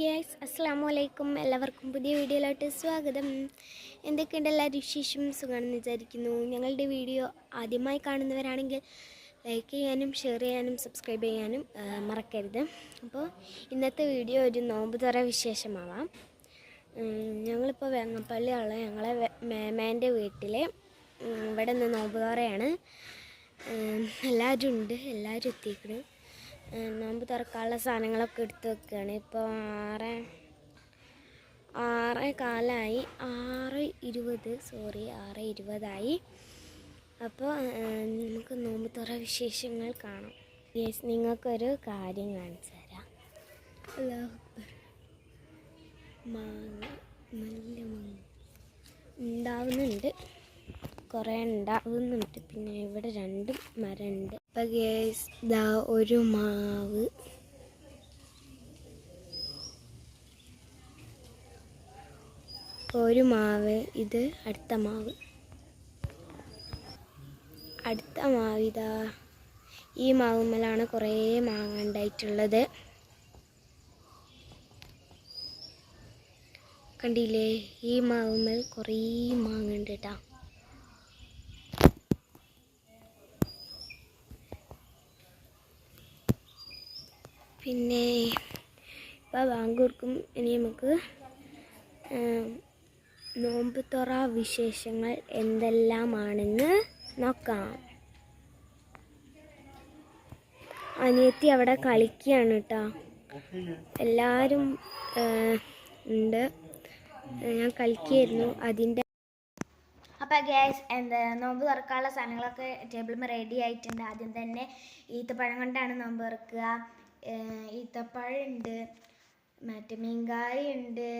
Guys അസ്സലാമു അലൈക്കും. എല്ലാവർക്കും പുതിയ വീഡിയോയിലോട്ട് സ്വാഗതം. എന്തൊക്കെയുണ്ട് എല്ലാവരും വിശേഷം? സുഖമാണെന്ന് വിചാരിക്കുന്നു. ഞങ്ങളുടെ വീഡിയോ ആദ്യമായി കാണുന്നവരാണെങ്കിൽ ലൈക്ക് ചെയ്യാനും ഷെയർ ചെയ്യാനും സബ്സ്ക്രൈബ് ചെയ്യാനും മറക്കരുത്. അപ്പോൾ ഇന്നത്തെ വീഡിയോ ഒരു നോമ്പ് തുറ വിശേഷമാവാം. ഞങ്ങളിപ്പോൾ വെങ്ങപ്പള്ളിയുള്ള ഞങ്ങളെ മേമേൻ്റെ വീട്ടിൽ ഇവിടെ നിന്ന് നോമ്പ് തുറയാണ്. എല്ലാവരും ഉണ്ട്, എല്ലാവരും എത്തിക്കണം. നോമ്പ് തുറക്കാനുള്ള സാധനങ്ങളൊക്കെ എടുത്ത് വെക്കുകയാണ്. ഇപ്പോൾ 6:20 അപ്പോൾ നമുക്ക് നോമ്പ് തുറ വിശേഷങ്ങൾ കാണാം. നിങ്ങൾക്കൊരു കാര്യം കാണിച്ചു തരാം. മാങ്ങ നല്ല മാങ്ങ ഉണ്ടാവുന്നുണ്ട്, കുറേ ഉണ്ടാവുന്നുണ്ട്. പിന്നെ ഇവിടെ 2 മരമുണ്ട്. അപ്പോൾ ഗേസ് ഇതാ ഒരു മാവ്, ഇത് അടുത്ത മാവ് ഇതാ ഈ മാവുമ്മലാണ് കുറേ മാങ്ങ ഉണ്ടായിട്ടുള്ളത്. കണ്ടില്ലേ, ഈ മാവുമ്മൽ കുറേ മാങ്ങ ഉണ്ട് കേട്ടോ. പിന്നെ ഇപ്പോൾ ബാങ്ക് കൊടുക്കും. ഇനി നമുക്ക് നോമ്പ് തുറ വിശേഷങ്ങൾ എന്തെല്ലാമാണെന്ന് നോക്കാം. അനിയത്തി അവിടെ കളിക്കുകയാണ് കേട്ടോ. എല്ലാവരും ഉണ്ട്, ഞാൻ കളിക്കുകയായിരുന്നു അതിൻ്റെ. അപ്പോൾ ഗ്യാസ് നോമ്പ് തുറക്കാനുള്ള സാധനങ്ങളൊക്കെ ടേബിളിൽ റെഡി ആയിട്ടുണ്ട്. ആദ്യം തന്നെ ഈത്തപ്പഴം കൊണ്ടാണ് നോമ്പ് തുറക്കുക. ഈത്തപ്പഴം ഉണ്ട്, മറ്റേ മീൻകായ ഉണ്ട്,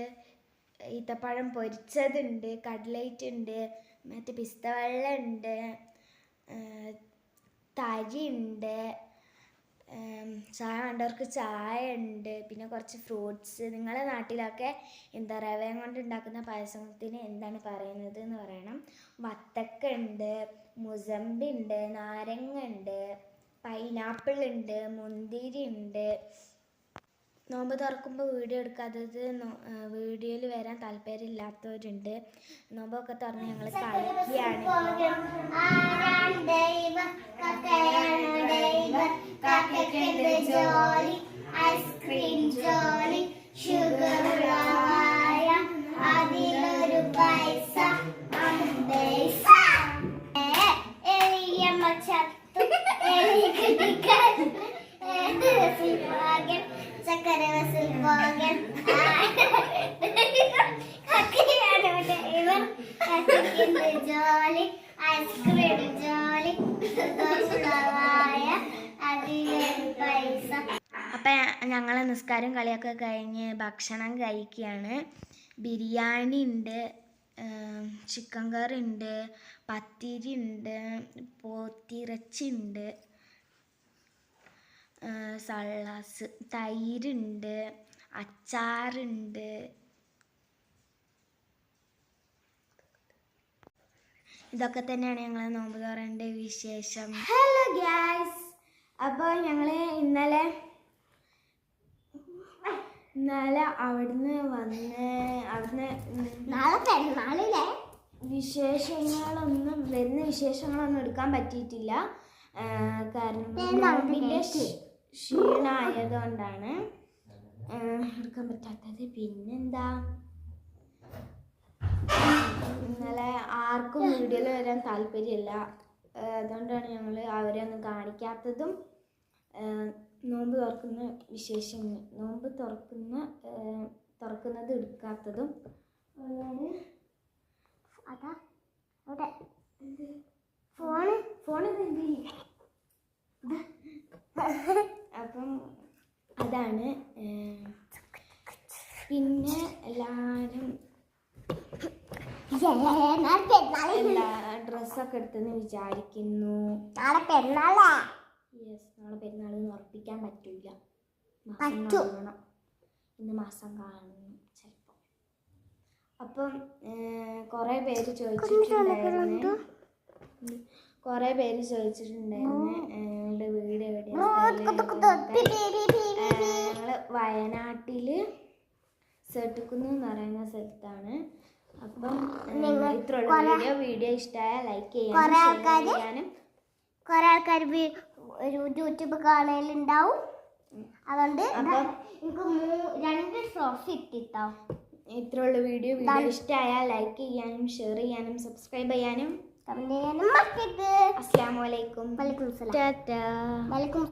ഈത്തപ്പഴം പൊരിച്ചതുണ്ട്, കട്ലേറ്റ് ഉണ്ട്, മറ്റേ പിസ്ത വെള്ളം ഉണ്ട്, തരി ഉണ്ട്, ചായ വേണ്ടവർക്ക് ചായ ഉണ്ട്, പിന്നെ കുറച്ച് ഫ്രൂട്ട്സ്. നിങ്ങളുടെ നാട്ടിലൊക്കെ എന്താ റവയും കൊണ്ട് ഉണ്ടാക്കുന്ന പായസത്തിന് എന്താണ് പറയുന്നത് എന്ന് പറയണം. വത്തക്ക ഉണ്ട്, മുസമ്പി ഉണ്ട്, നാരങ്ങ ഉണ്ട്, പൈനാപ്പിൾ ഉണ്ട്, മുന്തിരി ഉണ്ട്. നോമ്പ് തുറക്കുമ്പോൾ വീഡിയോ എടുക്കാത്തത് വീഡിയോയിൽ വരാൻ താല്പര്യമില്ലാത്തവരുണ്ട്. നോമ്പൊക്കെ തുറന്ന് ഞങ്ങൾ കളിക്കുകയാണ്. അപ്പം ഞങ്ങൾ നിസ്കാരം കളിയൊക്കെ കഴിഞ്ഞ് ഭക്ഷണം കഴിക്കുകയാണ്. ബിരിയാണി ഉണ്ട്, ചിക്കൻ കറി ഉണ്ട്, പത്തിരി ഉണ്ട്, പോത്തിറച്ചി ഉണ്ട്, സള്ളാസ്, തൈരുണ്ട്, അച്ചാറുണ്ട്. ഇതൊക്കെ തന്നെയാണ് ഞങ്ങൾ നോമ്പ് തുറൻ്റെ വിശേഷം. ഹലോ ഗ്യാസ്, അപ്പോൾ ഞങ്ങൾ ഇന്നലെ അവിടുന്ന് നാളെ പെരുന്നാളിലെ വരുന്ന വിശേഷങ്ങളൊന്നും എടുക്കാൻ പറ്റിയിട്ടില്ല. കാരണം നോമ്പിൻ്റെ ക്ഷീണമായതുകൊണ്ടാണ് എടുക്കാൻ പറ്റാത്തത്. പിന്നെന്താ, ഇന്നലെ ആർക്കും വീഡിയോയിൽ വരാൻ താല്പര്യമില്ല, അതുകൊണ്ടാണ് ഞങ്ങൾ അവരെ ഒന്നും കാണിക്കാത്തതും. നോമ്പ് തുറക്കുന്ന വിശേഷങ്ങൾ, നോമ്പ് തുറക്കുന്നത് എടുക്കാത്തതും. അപ്പം അതാണ്. പിന്നെ എല്ലാവരും ഡ്രസ്സൊക്കെ എടുത്തെന്ന് വിചാരിക്കുന്നു. നാളെ പെരുന്നാളാ. നാളെ പെരുന്നാൾ ഉറപ്പിക്കാൻ പറ്റൂല, കാണണം, ഇന്ന് മാസം കാണുന്നു ചിലപ്പോൾ. അപ്പം കുറേ പേര് ചോദിച്ചിട്ടുണ്ടായിരുന്നു ഞങ്ങളുടെ വീട് എവിടെയാണ്. ഞങ്ങൾ വയനാട്ടിൽ സെട്ടുക്കുന്ന് എന്ന് പറയുന്ന സ്ഥലത്താണ്. അപ്പം ഇത്രയുള്ള വീഡിയോ ഇഷ്ടമായ ലൈക്ക് ചെയ്യാനും കുറെ ആൾക്കാർ യൂട്യൂബ് കാണലുണ്ടാവും. അതുകൊണ്ട് എനിക്ക് 2 ട്രോഫി കിട്ടിട്ടോ. ഇത്രയുള്ള വീഡിയോ ഇഷ്ടമായാൽ ലൈക്ക് ചെയ്യാനും ഷെയർ ചെയ്യാനും സബ്സ്ക്രൈബ് ചെയ്യാനും കമന്റ് ചെയ്യാനും മറക്കരുത്. അസ്സലാമു അലൈക്കും. വലൈക്കും സലാം. ടാറ്റാ. വലൈക്കും